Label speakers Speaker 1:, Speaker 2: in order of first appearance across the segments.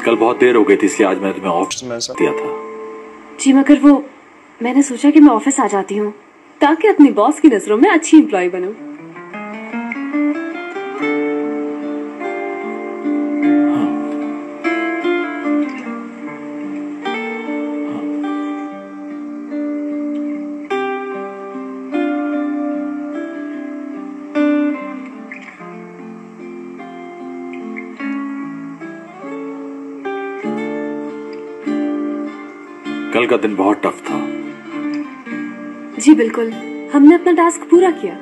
Speaker 1: कल बहुत देर हो गई थी इसलिए आज मैंने तुम्हें ऑफिस में दिया था।
Speaker 2: जी मगर वो मैंने सोचा कि मैं ऑफिस आ जाती हूँ ताकि अपनी बॉस की नजरों में अच्छी एम्प्लॉय बनूं।
Speaker 1: कल का दिन बहुत टफ था।
Speaker 2: जी बिल्कुल, हमने अपना टास्क पूरा किया।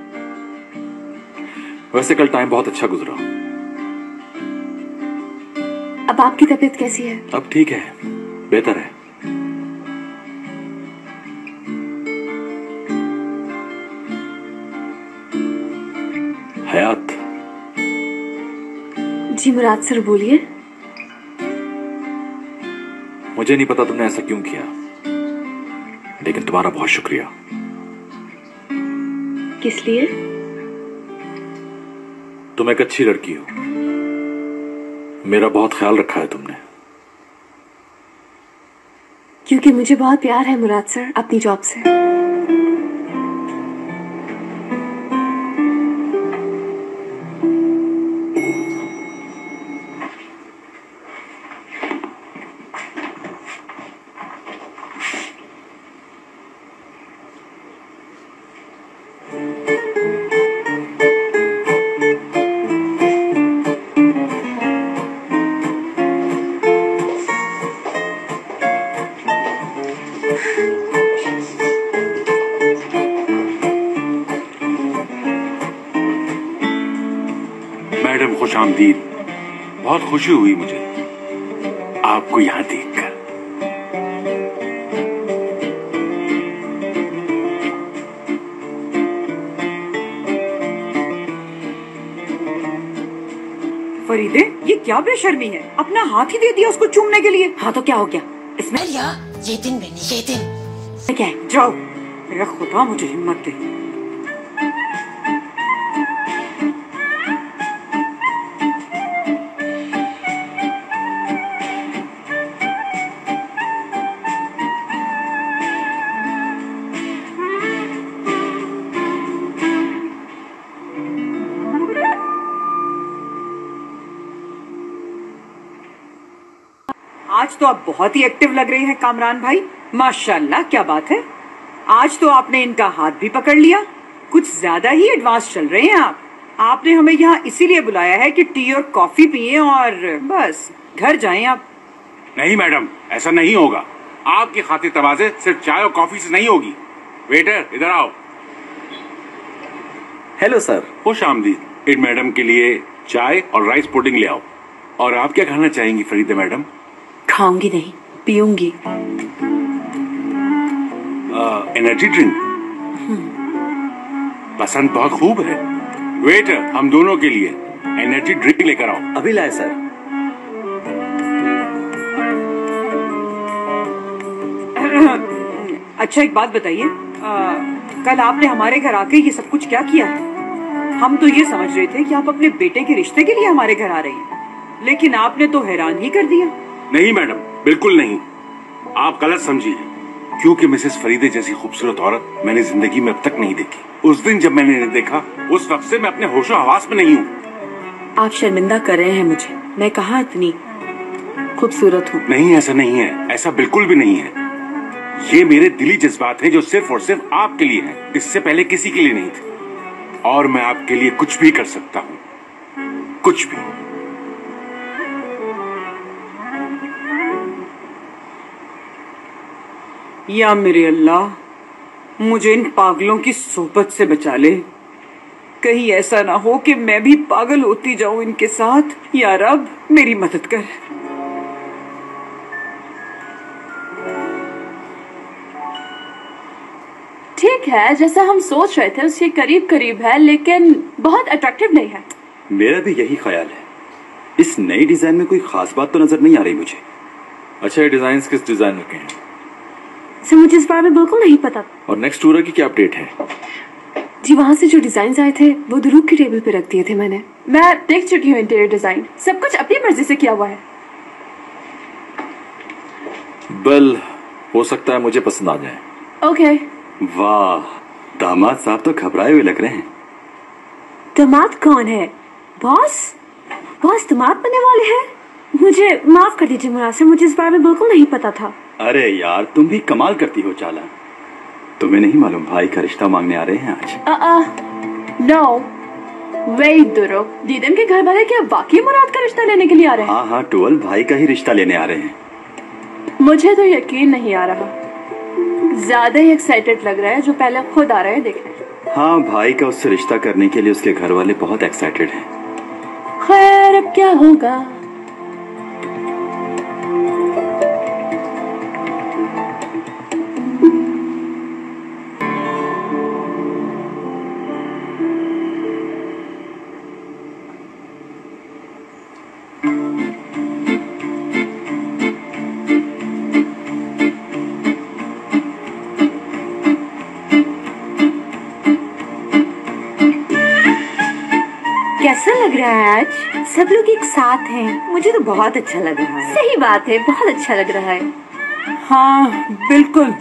Speaker 1: वैसे कल टाइम बहुत अच्छा गुजरा।
Speaker 2: अब आपकी तबीयत कैसी है?
Speaker 1: अब ठीक है, बेहतर है। हयात।
Speaker 2: जी मुराद सर बोलिए।
Speaker 1: मुझे नहीं पता तुमने ऐसा क्यों किया, लेकिन तुम्हारा बहुत शुक्रिया।
Speaker 2: किस लिए?
Speaker 1: तुम एक अच्छी लड़की हो, मेरा बहुत ख्याल रखा है तुमने।
Speaker 2: क्योंकि मुझे बहुत प्यार है मुराद सर अपनी जॉब से।
Speaker 3: मैडम खुश आमदीद। बहुत खुशी हुई मुझे आपको यहाँ देखकर।
Speaker 4: फरीदे, ये क्या बेशर्मी है, अपना हाथ ही दे दिया उसको चूमने के लिए।
Speaker 2: हाँ तो क्या हो गया इसमें?
Speaker 5: ये दिन बनी ये दिन।
Speaker 2: क्या है?
Speaker 4: जाओ, मेरा खुदा मुझे हिम्मत दे। आज तो आप बहुत ही एक्टिव लग रहे हैं कामरान भाई, माशाल्लाह, क्या बात है। आज तो आपने इनका हाथ भी पकड़ लिया, कुछ ज्यादा ही एडवांस चल रहे हैं आप। आपने हमें यहाँ इसीलिए बुलाया है कि टी और कॉफी पिए और बस घर जाएं आप।
Speaker 3: नहीं मैडम, ऐसा नहीं होगा। आपकी खातिर तवाज़े सिर्फ चाय और कॉफी से नहीं होगी। वेटर, इधर आओ।
Speaker 1: Hello sir.
Speaker 3: खुश आमदीद। इन मैडम के लिए चाय और राइस पुडिंग ले आओ। और आप क्या खाना चाहेंगी फरीदे मैडम?
Speaker 2: खाऊंगी नहीं, पीऊंगी।
Speaker 3: एनर्जी ड्रिंक पसंद बहुत खूब है। वेटर, हम दोनों के लिए एनर्जी ड्रिंक लेकर आओ।
Speaker 1: अभी लाए सर।
Speaker 4: अच्छा एक बात बताइए, कल आपने हमारे घर आके ये सब कुछ क्या किया है? हम तो ये समझ रहे थे कि आप अपने बेटे के रिश्ते के लिए हमारे घर आ रही हैं, लेकिन आपने तो हैरान ही कर दिया।
Speaker 3: नहीं मैडम, बिल्कुल नहीं। आप गलत समझी है, क्योंकि मिसेस फरीदे जैसी खूबसूरत औरत मैंने जिंदगी में अब तक नहीं देखी। उस दिन जब मैंने इन्हें देखा, उस वक्त से मैं अपने होशो हवास में नहीं हूँ।
Speaker 2: आप शर्मिंदा कर रहे हैं मुझे। मैं कहाँ इतनी खूबसूरत हूँ?
Speaker 3: नहीं, ऐसा नहीं है, ऐसा बिल्कुल भी नहीं है। ये मेरे दिली जज्बात हैं जो सिर्फ और सिर्फ आपके लिए हैं, इससे पहले किसी के लिए नहीं थे। और मैं आपके लिए कुछ भी कर सकता हूँ, कुछ भी।
Speaker 4: या मेरे अल्लाह, मुझे इन पागलों की सोबत से बचा ले। कहीं ऐसा ना हो कि मैं भी पागल होती जाऊं इनके साथ। या रब, मेरी मदद कर।
Speaker 2: ठीक है, जैसा हम सोच रहे थे उसके करीब करीब है, लेकिन बहुत अट्रैक्टिव नहीं है।
Speaker 1: मेरा भी यही ख्याल है। इस नई डिजाइन में कोई खास बात तो नजर नहीं आ रही मुझे। अच्छा, ये डिजाइन किस डिजाइनर के हैं?
Speaker 2: सर मुझे इस बारे में बिल्कुल नहीं पता।
Speaker 1: और नेक्स्ट टूर की क्या अपडेट है?
Speaker 2: जी वहाँ से जो डिजाइन आए थे वो दुरूक की टेबल पे रख दिए थे मैंने। मैं देख चुकी हूँ इंटीरियर डिजाइन, सब कुछ अपनी मर्जी से किया हुआ है।
Speaker 1: वेल, हो सकता है मुझे पसंद आ जाए।
Speaker 2: ओके।
Speaker 1: वाह, दामाद साहब तो घबराए हुए लग रहे हैं।
Speaker 2: दामाद कौन है? बॉस? बॉस दामाद बनने वाले हैं? मुझे माफ कर दीजिए मुनासिर, मुझे इस बारे में बिल्कुल नहीं पता था।
Speaker 1: अरे यार, तुम भी कमाल करती हो चाला। तुम्हें नहीं मालूम भाई का रिश्ता मांगने आ रहे हैं आज?
Speaker 2: नो वे दुरो, दीदन के घर वाले क्या वाकई मुराद का रिश्ता लेने के लिए आ रहे हैं?
Speaker 1: हाँ हाँ, टोल भाई का ही रिश्ता लेने आ रहे हैं।
Speaker 2: मुझे तो यकीन नहीं आ रहा, ज्यादा ही एक्साइटेड लग रहा है जो पहले खुद आ रहे हैं देखने।
Speaker 1: हाँ, भाई का उससे रिश्ता करने के लिए उसके घर वाले बहुत एक्साइटेड हैं।
Speaker 2: खैर, अब क्या होगा। कैसा लग रहा है आज?
Speaker 6: सब लोग एक साथ हैं, मुझे तो बहुत अच्छा लग रहा है।
Speaker 2: सही बात है, बहुत अच्छा लग रहा है।
Speaker 4: हाँ बिल्कुल,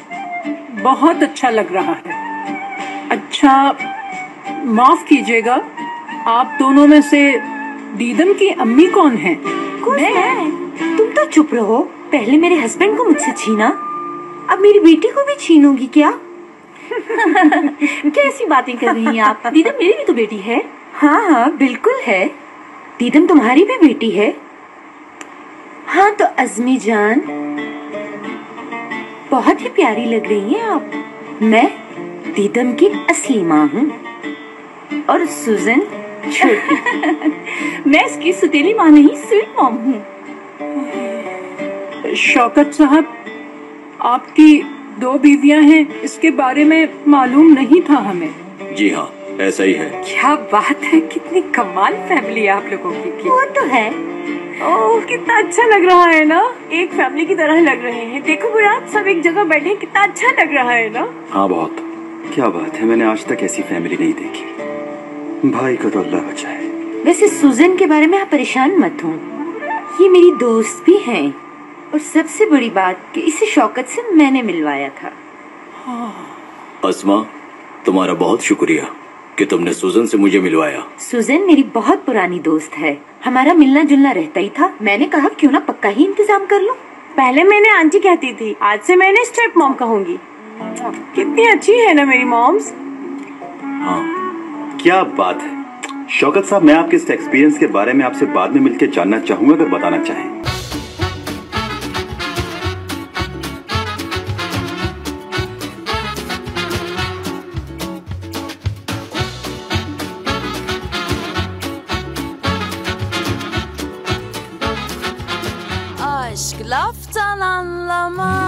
Speaker 4: बहुत अच्छा लग रहा है। अच्छा, माफ कीजिएगा, आप दोनों में से दीदम की अम्मी कौन है?
Speaker 6: मैं? तुम तो चुप रहो। पहले मेरे हस्बैंड को मुझसे छीना, अब मेरी बेटी को भी छीनोगी क्या?
Speaker 2: कैसी बातें कर रही हैं आप? दीदम मेरी भी तो बेटी है।
Speaker 6: हाँ हाँ बिल्कुल है, दीदम तुम्हारी भी बेटी है। हाँ तो अज़मी जान, बहुत ही प्यारी लग रही हैं आप। मैं दीदम की असली माँ हूँ और सुजन छोटी।
Speaker 2: मैं इसकी सुतीली माँ नहीं, स्वीट मॉम हूँ।
Speaker 4: शौकत साहब, आपकी 2 बीवियां हैं, इसके बारे में मालूम नहीं था हमें।
Speaker 1: जी हाँ, ऐसा ही है।
Speaker 4: क्या बात है, कितनी कमाल फैमिली है आप लोगों की।
Speaker 6: वो तो है।
Speaker 2: ओह, कितना अच्छा लग रहा है ना, एक फैमिली की तरह लग रहे हैं। देखो मुराद, सब एक जगह बैठे, कितना अच्छा लग रहा है ना।
Speaker 1: हाँ बहुत। क्या बात है, मैंने आज तक ऐसी फैमिली नहीं देखी। भाई का तो अल्लाह बचाए।
Speaker 6: वैसे सुजन के बारे में आप परेशान मत हो, ये मेरी दोस्त भी हैं और सबसे बड़ी बात कि इसे शौकत से मैंने मिलवाया था।
Speaker 7: अस्मा, तुम्हारा बहुत शुक्रिया कि तुमने सुजन से मुझे मिलवाया।
Speaker 6: सुजन मेरी बहुत पुरानी दोस्त है, हमारा मिलना जुलना रहता ही था। मैंने कहा क्यों ना पक्का ही इंतजाम कर लो।
Speaker 2: पहले मैंने आंटी कहती थी, आज से मैंने स्टेप मॉम कहूंगी। कितनी अच्छी है ना मेरी मॉम्स।
Speaker 1: हाँ, क्या बात है। शौकत साहब, मैं आपके इस एक्सपीरियंस के बारे में आपसे बाद में मिलकर जानना चाहूंगा अगर बताना चाहें।
Speaker 8: Aşk laftan anlamaz.